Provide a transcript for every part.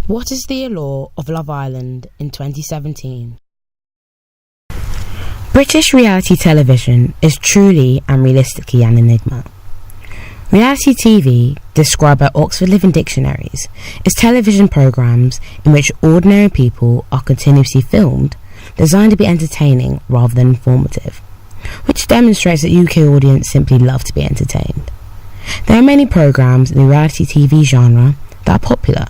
What is the allure of Love Island in 2017? British reality television is truly and realistically an enigma. Reality TV, described by Oxford Living Dictionaries, is television programmes in which ordinary people are continuously filmed, designed to be entertaining rather than informative, which demonstrates that the UK audience simply love to be entertained. There are many programmes in the reality TV genre that are popular,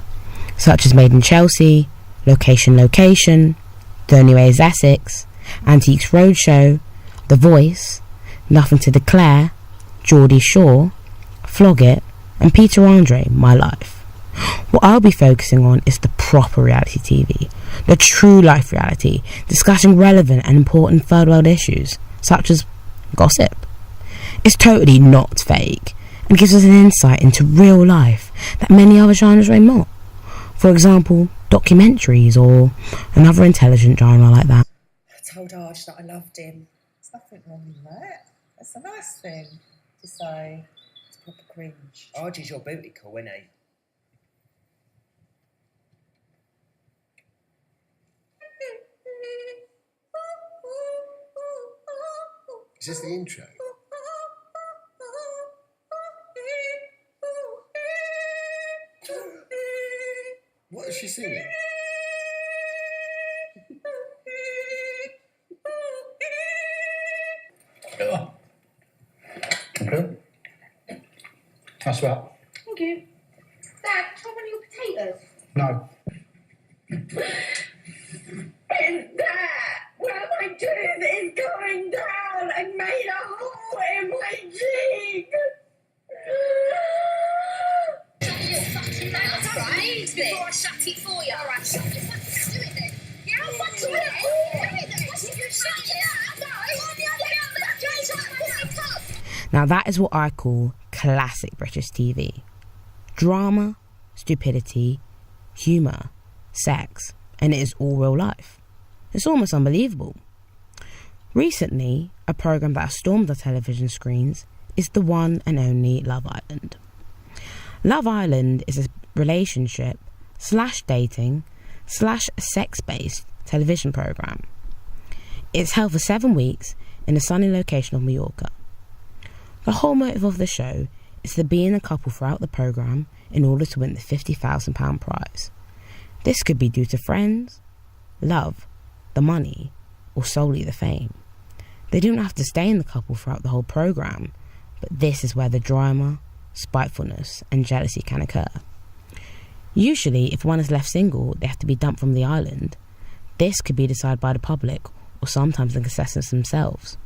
such as Made in Chelsea, Location, The Only Way is Essex, Antiques Roadshow, The Voice, Nothing to Declare, Geordie Shore, Flog It, and Peter Andre, My Life. What I'll be focusing on is the proper reality TV, the true life reality, discussing relevant and important third world issues, such as gossip. It's totally not fake, and gives us an insight into real life that many other genres may not. For example, documentaries or another intelligent genre like that. I told Arj that I loved him. There's nothing wrong with that. That's a nice thing to say. It's proper cringe. Arj is your booty call, isn't he? Is this the intro? What is she singing? Okay. That's right. Thank you. Dad, try one of your potatoes. No. And that, where my tooth is going down and made a hole in my cheek. Shut your fucking mouth, right? Before I shut it for you. Alright, shut your fucking do it then. Yeah, I'll fucking do it. Do it then. What's if you shut it up? No, on the other end, but that's shut up. Now that is what I call classic British TV. Drama, stupidity, humour, sex, and it is all real life. It's almost unbelievable. Recently, a programme that has stormed our television screens is the one and only Love Island. Love Island is a relationship / dating / sex-based television programme. It's held for 7 weeks in the sunny location of Mallorca. The whole motive of the show is to be in a couple throughout the programme in order to win the £50,000 prize. This could be due to friends, love, the money, or solely the fame. They don't have to stay in the couple throughout the whole programme, but this is where the drama, spitefulness, and jealousy can occur. Usually, if one is left single, they have to be dumped from the island. This could be decided by the public, or sometimes the contestants themselves.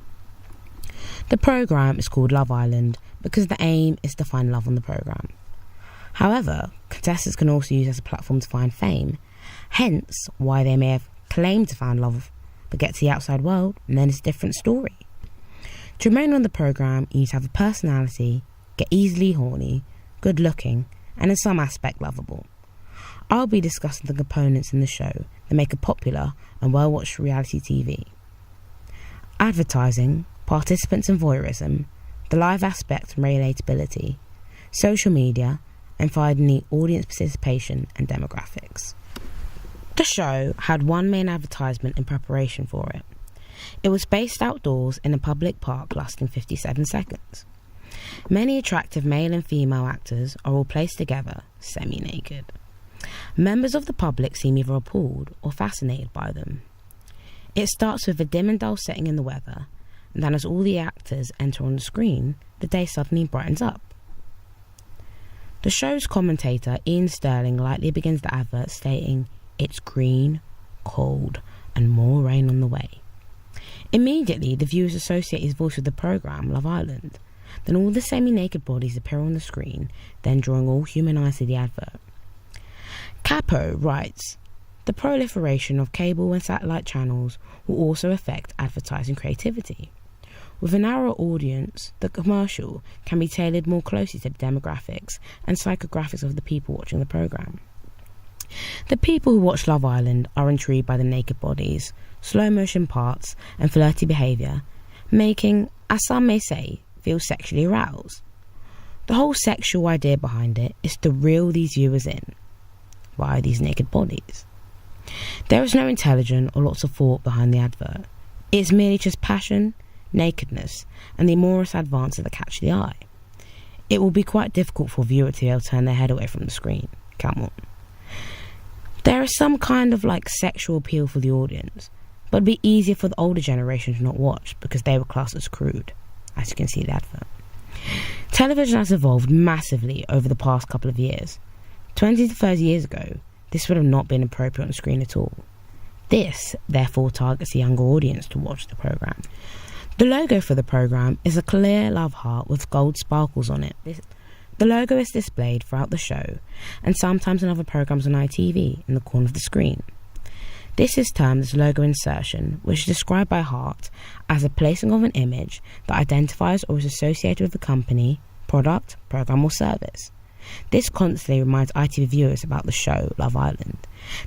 The programme is called Love Island because the aim is to find love on the programme. However, contestants can also use it as a platform to find fame, hence why they may have claimed to find love but get to the outside world and then it's a different story. To remain on the programme, you need to have a personality, get easily horny, good looking, and in some aspect lovable. I'll be discussing the components in the show that make a popular and well-watched reality TV. Advertising, participants and voyeurism, the live aspect and relatability, social media, and finally audience participation and demographics. The show had one main advertisement in preparation for it. It was based outdoors in a public park lasting 57 seconds. Many attractive male and female actors are all placed together, semi-naked. Members of the public seem either appalled or fascinated by them. It starts with a dim and dull setting in the weather, and then as all the actors enter on the screen, the day suddenly brightens up. The show's commentator, Ian Sterling, lightly begins the advert stating, "It's green, cold, and more rain on the way." Immediately, the viewers associate his voice with the programme, Love Island. Then all the semi-naked bodies appear on the screen, then drawing all human eyes to the advert. Capo writes, "The proliferation of cable and satellite channels will also affect advertising creativity. With a narrower audience, the commercial can be tailored more closely to the demographics and psychographics of the people watching the programme. The people who watch Love Island are intrigued by the naked bodies, slow motion parts and flirty behaviour, making, as some may say, feel sexually aroused. The whole sexual idea behind it is to reel these viewers in. via these naked bodies. There is no intelligence or lots of thought behind the advert. It's merely just passion, nakedness, and the amorous advances that catch the eye. It will be quite difficult for a viewer to be able to turn their head away from the screen. Come on. There is some kind of sexual appeal for the audience, but it'd be easier for the older generation to not watch because they were classed as crude, as you can see in the advert. Television has evolved massively over the past couple of years. 20 to 30 years ago, this would have not been appropriate on screen at all. This, therefore, targets a younger audience to watch the programme. The logo for the programme is a clear love heart with gold sparkles on it. The logo is displayed throughout the show and sometimes in other programmes on ITV in the corner of the screen. This is termed as logo insertion, which is described by Hart as a placing of an image that identifies or is associated with the company, product, programme or service. This constantly reminds ITV viewers about the show Love Island.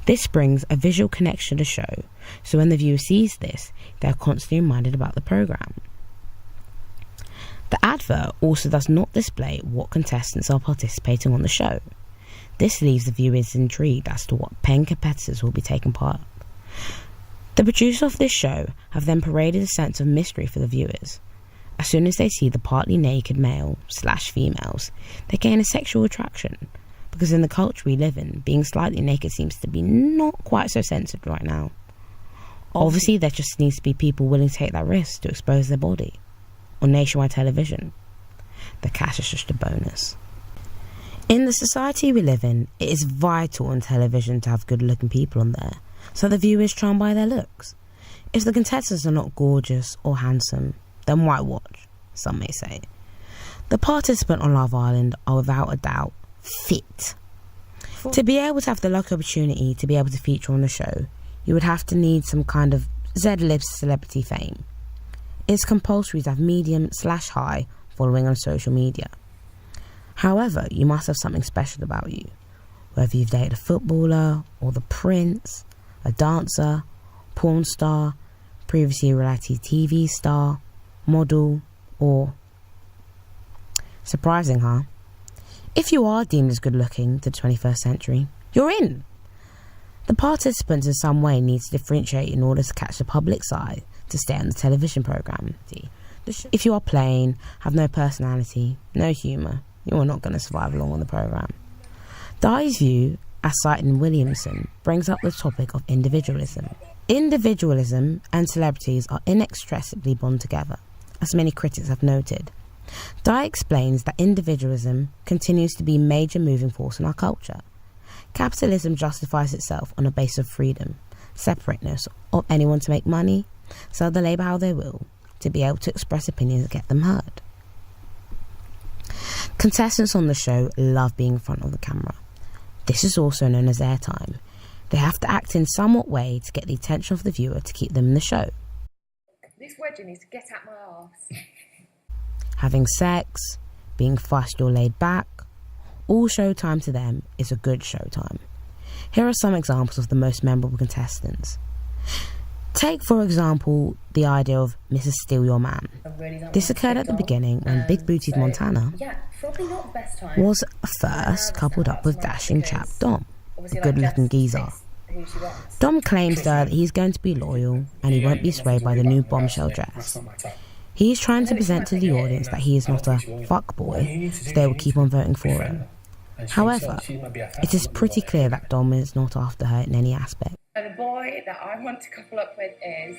This brings a visual connection to the show, so when the viewer sees this, they are constantly reminded about the programme. The advert also does not display what contestants are participating on the show. This leaves the viewers intrigued as to what paying competitors will be taking part. The producers of this show have then paraded a sense of mystery for the viewers. As soon as they see the partly naked male/females, they gain a sexual attraction, because in the culture we live in, being slightly naked seems to be not quite so censored right now. Obviously, there just needs to be people willing to take that risk to expose their body. On nationwide television, the cash is just a bonus. In the society we live in, it is vital on television to have good-looking people on there, so the viewer is charmed by their looks. If the contestants are not gorgeous or handsome, then why watch, some may say. The participants on Love Island are without a doubt fit. To be able to have the lucky opportunity to be able to feature on the show, you would have to need some kind of Z-lib celebrity fame. It's compulsory to have medium/high following on social media. However, you must have something special about you, whether you've dated a footballer or the prince, a dancer, porn star, previously a reality TV star, model, or... Surprising, huh? If you are deemed as good looking to the 21st century, you're in. The participants in some way need to differentiate in order to catch the public's eye to stay on the television programme. If you are plain, have no personality, no humour, you are not going to survive long on the programme. Dye's view, as cited in Williamson, brings up the topic of individualism. Individualism and celebrities are inextricably bound together, as many critics have noted. Dye explains that individualism continues to be a major moving force in our culture. Capitalism justifies itself on a basis of freedom, separateness of anyone to make money, sell the labour how they will, to be able to express opinions and get them heard. Contestants on the show love being in front of the camera. This is also known as airtime. They have to act in somewhat way to get the attention of the viewer to keep them in the show. This wedgie needs to get out my arse. Having sex, being fussed or laid back, all showtime to them is a good showtime. Here are some examples of the most memorable contestants. Take, for example, the idea of Mrs. Steal Your Man. This occurred at the beginning when big-bootied Montana was first coupled up with dashing chap Dom, a good-looking geezer. Dom claims that he's going to be loyal and he won't be swayed by the new bombshell dress. He is trying to present to the audience that he is not a fuckboy, so they will keep on voting for him. However, it is pretty clear that Dom is not after her in any aspect. And the boy that I want to couple up with is...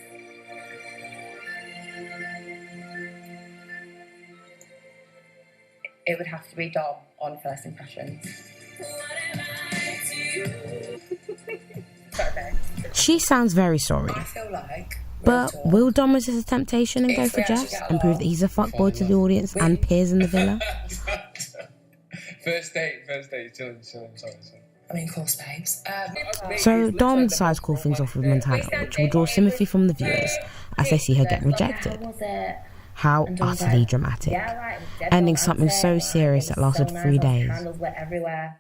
It would have to be Dom on First Impressions. She sounds very sorry. I feel like... But will Dom resist the temptation and go for Jess and prove that he's a fuckboy to the audience and peers in the villa? First date, chilling, sorry. I mean, of course, babes. So Dom decides to call things off with Montana, which will draw sympathy from the viewers as they see her get rejected. How utterly dramatic. Ending something so serious that lasted 3 days. Candles were everywhere.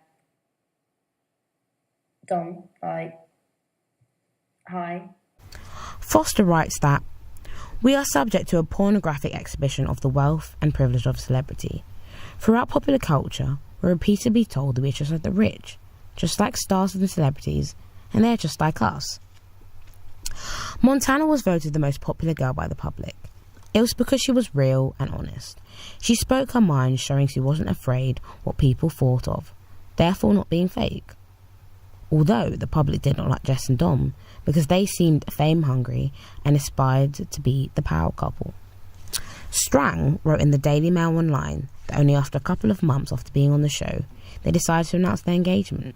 Dom, hi. Foster writes that, "We are subject to a pornographic exhibition of the wealth and privilege of celebrity. Throughout popular culture, we're repeatedly told that we are just like the rich, just like stars and celebrities, and they're just like us. Montana was voted the most popular girl by the public. It was because she was real and honest. She spoke her mind, showing she wasn't afraid what people thought of, therefore not being fake. Although the public did not like Jess and Dom because they seemed fame-hungry and aspired to be the power couple. Strang wrote in the Daily Mail online that only after a couple of months after being on the show, they decided to announce their engagement.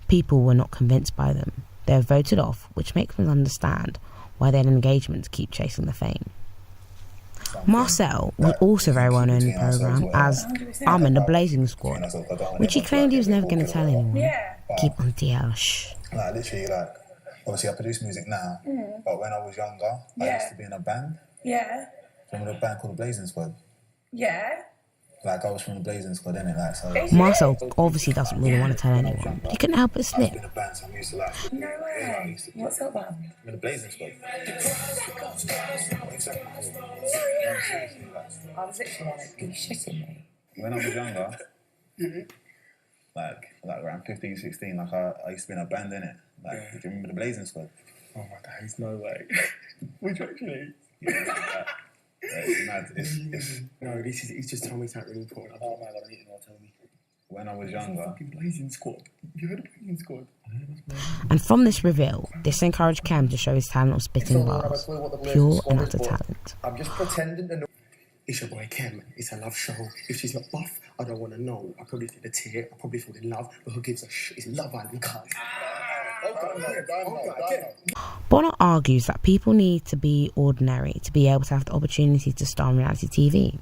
People were not convinced by them. They were voted off, which makes them understand why their engagement keep chasing the fame. Marcel was also very well known in the programme as I'm in the Blazing Squad, which he claimed he was never going to tell anyone. Yeah. Keep on DL, shh. Like, literally, like, obviously I produce music now, but when I was younger, I used to be in a band. Yeah. From a band called the Blazing Squad. Yeah. Like, I was from the Blazing Squad, innit? Like, so... Marcel obviously doesn't really want to tell anyone, but he couldn't help but slip. I was in a band, so I'm used to, like... No way. What's that one? I'm in the Blazing Squad. I was literally like, are you shitting me? When I was younger, like around 15, 16, like, I used to be in a band, innit? Like, do you remember the Blazing Squad? Oh my days, no way. Would you actually? Yeah, it's mad. It's No, he's just told me something really important. Oh my god, I need to know, tell me. when I was younger. Fucking Blazing Squad. You heard of Blazing Squad? And from this reveal, this encouraged Cam to show his talent of spitting bars. Pure and utter talent. I'm just pretending to know. It's your boy Kem. It's a love show. If she's not buff, I don't want to know. I probably did a tear. I probably fall in love. But who gives a shit? It's Love Island, guys. Bonner argues that people need to be ordinary to be able to have the opportunity to star in reality TV.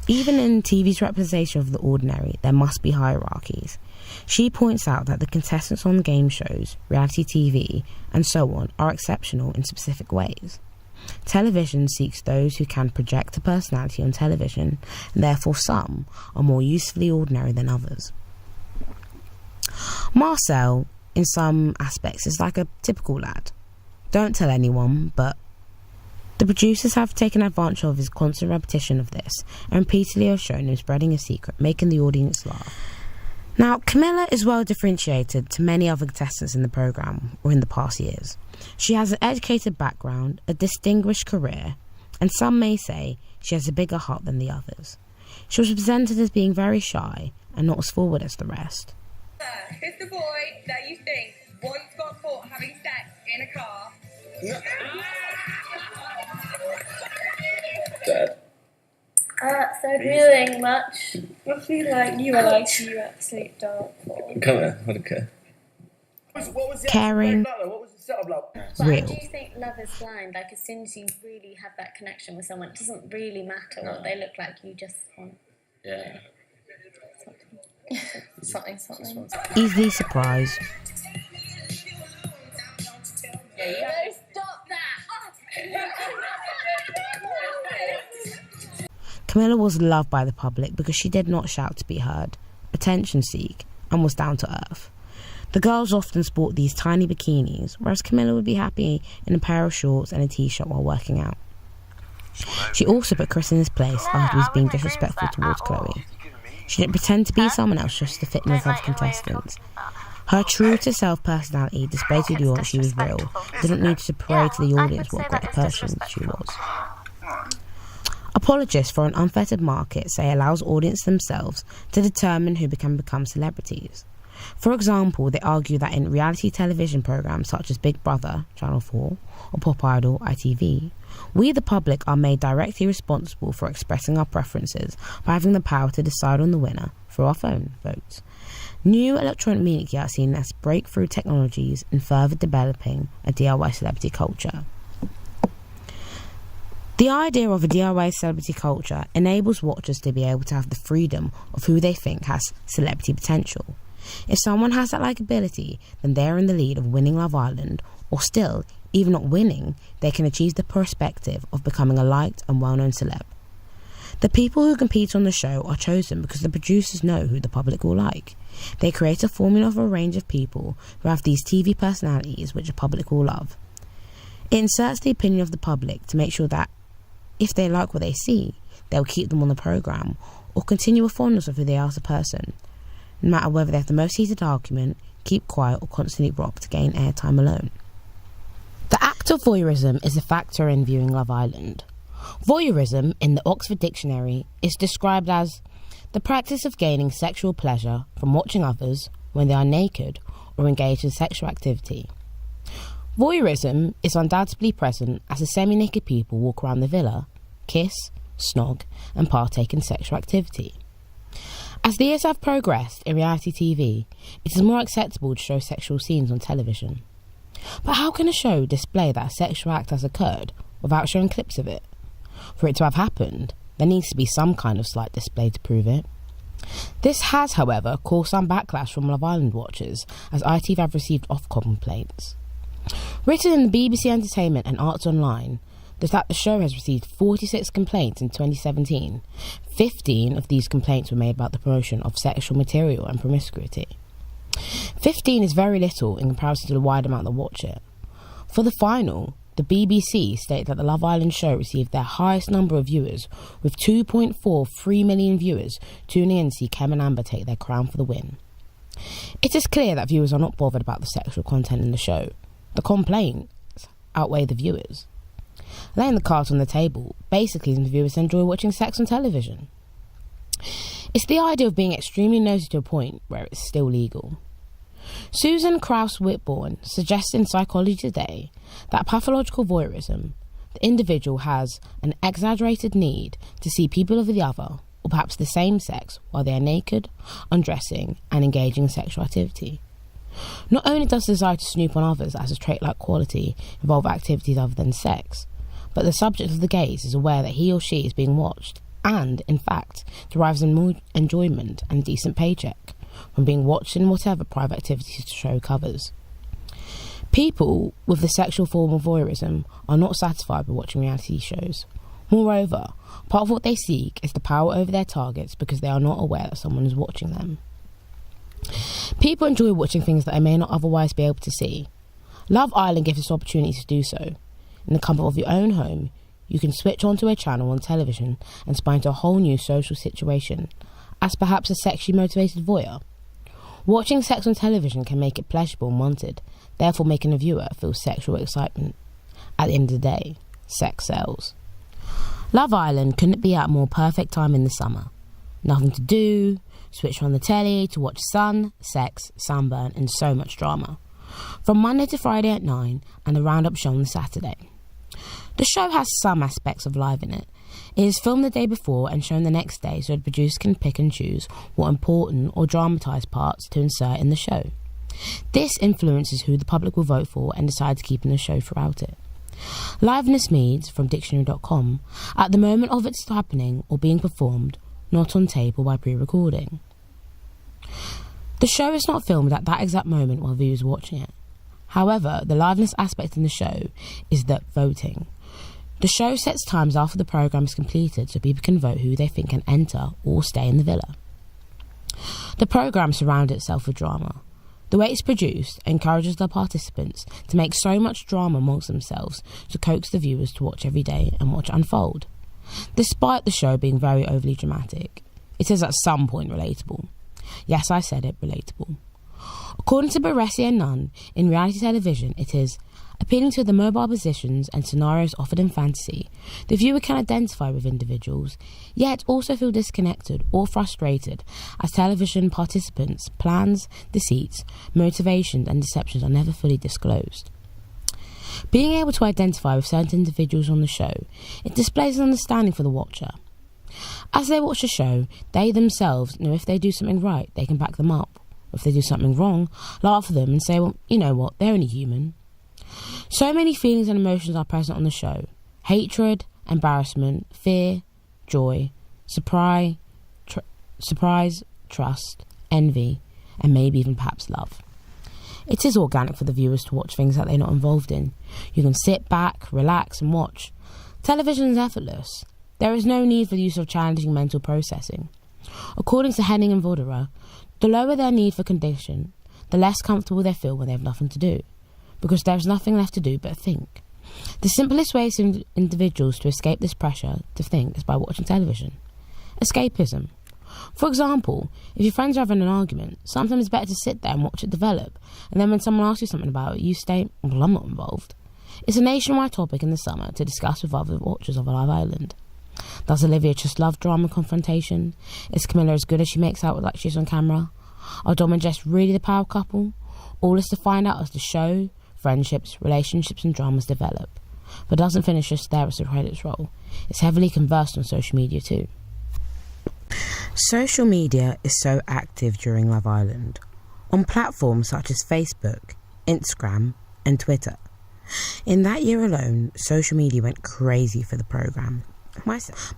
Even in TV's representation of the ordinary, there must be hierarchies. She points out that the contestants on game shows, reality TV, and so on are exceptional in specific ways. Television seeks those who can project a personality on television, and therefore some are more usefully ordinary than others. Marcel, in some aspects, is like a typical lad. Don't tell anyone, but the producers have taken advantage of his constant repetition of this and repeatedly have shown him spreading a secret, making the audience laugh. Now, Camilla is well differentiated to many other contestants in the programme or in the past years. She has an educated background, a distinguished career, and some may say she has a bigger heart than the others. She was presented as being very shy and not as forward as the rest. Who's the boy that you think once got caught having sex in a car? Dad. So nothing much. I feel like you are like you absolute dark. Come here, I don't care. What was the Caring. What was the setup like? But I Real. do think love is blind. Like as soon as you really have that connection with someone, it doesn't really matter what they look like. You just want Yeah. something. Easily surprised. No, stop that! Camilla was loved by the public because she did not shout to be heard, attention seek, and was down to earth. The girls often sport these tiny bikinis, whereas Camilla would be happy in a pair of shorts and a t-shirt while working out. She also put Chris in his place after he was being disrespectful towards Chloe. She didn't pretend to be someone else just to fit in with other contestants. Her true-to-self personality displayed to the audience she was real, didn't need to parade to the audience what a great person she was. Apologists for an unfettered market say it allows audience themselves to determine who can become celebrities. For example, they argue that in reality television programmes such as Big Brother, Channel 4, or Pop Idol, ITV, we the public are made directly responsible for expressing our preferences by having the power to decide on the winner through our phone votes. New electronic media are seen as breakthrough technologies in further developing a DIY celebrity culture. The idea of a DIY celebrity culture enables watchers to be able to have the freedom of who they think has celebrity potential. If someone has that likability, then they're in the lead of winning Love Island, or still, even not winning, they can achieve the perspective of becoming a liked and well-known celeb. The people who compete on the show are chosen because the producers know who the public will like. They create a formula for a range of people who have these TV personalities which the public will love. It inserts the opinion of the public to make sure that if they like what they see, they'll keep them on the programme or continue a fondness of who they are as a person. no matter whether they have the most heated argument, keep quiet, or constantly rock to gain airtime alone. The act of voyeurism is a factor in viewing Love Island. Voyeurism, in the Oxford Dictionary, is described as the practice of gaining sexual pleasure from watching others when they are naked or engaged in sexual activity. Voyeurism is undoubtedly present as the semi-naked people walk around the villa, kiss, snog, and partake in sexual activity. As the years have progressed in reality TV, it is more acceptable to show sexual scenes on television. But how can a show display that a sexual act has occurred without showing clips of it? For it to have happened, there needs to be some kind of slight display to prove it. This has, however, caused some backlash from Love Island watchers, as ITV have received Ofcom complaints. Written in the BBC Entertainment and Arts Online, the fact the show has received 46 complaints in 2017. 15 of these complaints were made about the promotion of sexual material and promiscuity. 15 is very little in comparison to the wide amount that watch it. For the final, the BBC stated that the Love Island show received their highest number of viewers, with 2.43 million viewers tuning in to see Kem and Amber take their crown for the win. It is clear that viewers are not bothered about the sexual content in the show. The complaints outweigh the viewers. Laying the cards on the table basically means viewers enjoy watching sex on television. It's the idea of being extremely nosy to a point where it's still legal. Susan Krauss-Whitborn suggests in Psychology Today that pathological voyeurism, the individual has an exaggerated need to see people of the other, or perhaps the same sex, while they are naked, undressing, and engaging in sexual activity. Not only does the desire to snoop on others as a trait-like quality involve activities other than sex, but the subject of the gaze is aware that he or she is being watched and, in fact, derives more enjoyment and a decent paycheck from being watched in whatever private activities the show covers. People with the sexual form of voyeurism are not satisfied with watching reality shows. Moreover, part of what they seek is the power over their targets because they are not aware that someone is watching them. People enjoy watching things that they may not otherwise be able to see. Love Island gives us opportunity to do so. In the comfort of your own home, you can switch onto a channel on television and spy into a whole new social situation, as perhaps a sexually motivated voyeur. Watching sex on television can make it pleasurable and wanted, therefore making a viewer feel sexual excitement. At the end of the day, sex sells. Love Island couldn't be at a more perfect time in the summer. Nothing to do, switch on the telly to watch sun, sex, sunburn and so much drama. From Monday to Friday at 9 and the roundup show on Saturday. The show has some aspects of live in it. It is filmed the day before and shown the next day so the producer can pick and choose what important or dramatised parts to insert in the show. This influences who the public will vote for and decide to keep in the show throughout it. Liveness means, from dictionary.com, at the moment of its happening or being performed, not on tape or by pre-recording. The show is not filmed at that exact moment while viewers are watching it. However, the liveness aspect in the show is the voting. The show sets times after the programme is completed so people can vote who they think can enter or stay in the villa. The programme surrounds itself with drama. The way it's produced encourages the participants to make so much drama amongst themselves to coax the viewers to watch every day and watch it unfold. Despite the show being very overly dramatic, it is at some point relatable. Yes, I said it, relatable. According to Baresi and Nunn, in reality television, it is appealing to the mobile positions and scenarios offered in fantasy. The viewer can identify with individuals, yet also feel disconnected or frustrated as television participants' plans, deceits, motivations and deceptions are never fully disclosed. Being able to identify with certain individuals on the show, it displays an understanding for the watcher. As they watch the show, they themselves know if they do something right, they can back them up. If they do something wrong, laugh at them and say, well, you know what, they're only human. So many feelings and emotions are present on the show. Hatred, embarrassment, fear, joy, surprise, trust, envy, and maybe even perhaps love. It is organic for the viewers to watch things that they're not involved in. You can sit back, relax and watch. Television is effortless. There is no need for the use of challenging mental processing. According to Henning and Voderer, the lower their need for condition, the less comfortable they feel when they have nothing to do, because there is nothing left to do but think. The simplest way for individuals to escape this pressure to think is by watching television. Escapism. For example, if your friends are having an argument, sometimes it's better to sit there and watch it develop, and then when someone asks you something about it, you state, well, I'm not involved. It's a nationwide topic in the summer to discuss with other watchers of Love Island. Does Olivia just love drama confrontation? Is Camilla as good as she makes out like she's on camera? Are Dom and Jess really the power couple? All is to find out as the show, friendships, relationships and dramas develop. But doesn't finish just there as the credits roll. It's heavily conversed on social media too. Social media is so active during Love Island, on platforms such as Facebook, Instagram and Twitter. In that year alone, social media went crazy for the programme.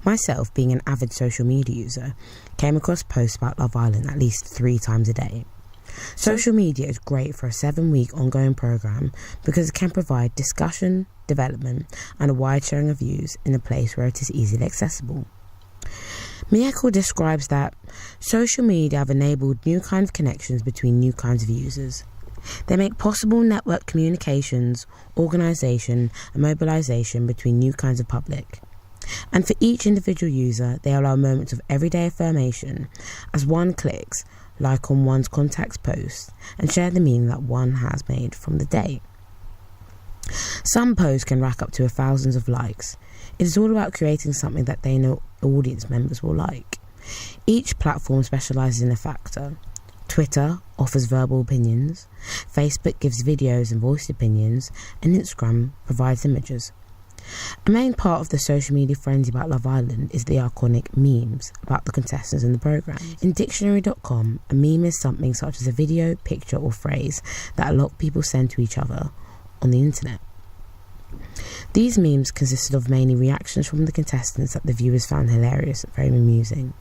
Myself, being an avid social media user, came across posts about Love Island at least 3 times a day. Social media is great for a 7-week ongoing programme because it can provide discussion, development and a wide sharing of views in a place where it is easily accessible. Miyako describes that social media have enabled new kinds of connections between new kinds of users. They make possible network communications, organisation and mobilisation between new kinds of public. And for each individual user, they allow moments of everyday affirmation as one clicks like on one's contact's post and share the meaning that one has made from the day. Some posts can rack up to thousands of likes. It is all about creating something that they know audience members will like. Each platform specialises in a factor. Twitter offers verbal opinions, Facebook gives videos and voiced opinions, and Instagram provides images. A main part of the social media frenzy about Love Island is the iconic memes about the contestants in the programme. In dictionary.com, a meme is something such as a video, picture or phrase that a lot of people send to each other on the internet. These memes consisted of mainly reactions from the contestants that the viewers found hilarious and very amusing.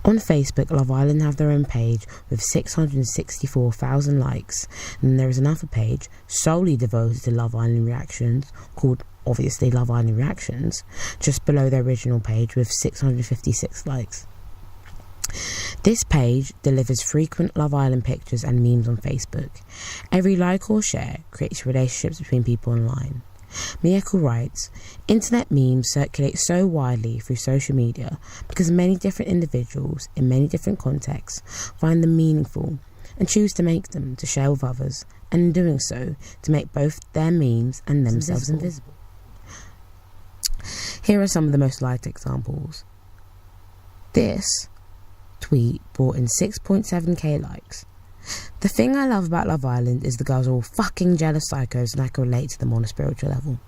On Facebook, Love Island have their own page with 664,000 likes, and there is another page solely devoted to Love Island reactions called obviously Love Island Reactions, just below their original page with 656 likes. This page delivers frequent Love Island pictures and memes on Facebook. Every like or share creates relationships between people online. Miyako writes, internet memes circulate so widely through social media because many different individuals in many different contexts find them meaningful and choose to make them to share with others, and in doing so to make both their memes and themselves invisible. Here are some of the most liked examples. This tweet brought in 6.7k likes. The thing I love about Love Island is the girls are all fucking jealous psychos and I can relate to them on a spiritual level.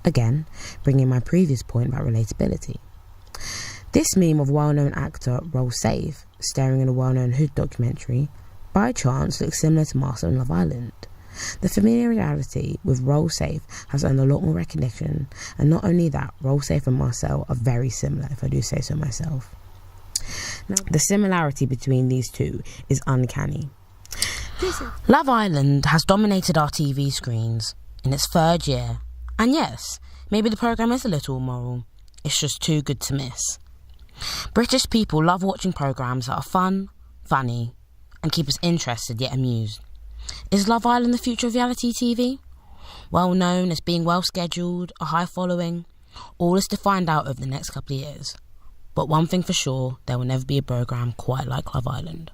Again, bringing my previous point about relatability. This meme of well-known actor Roll Safe starring in a well-known Hood documentary by chance looks similar to Marcel in Love Island. The familiarity with Roll Safe has earned a lot more recognition, and not only that, Roll Safe and Marcel are very similar, if I do say so myself. Now, the similarity between these two is uncanny. Love Island has dominated our TV screens in its 3rd year, and yes, maybe the programme is a little immoral, it's just too good to miss. British people love watching programmes that are fun, funny, and keep us interested yet amused. Is Love Island the future of reality TV? Well known as being well scheduled, a high following, all is to find out over the next couple of years. But one thing for sure, there will never be a programme quite like Love Island.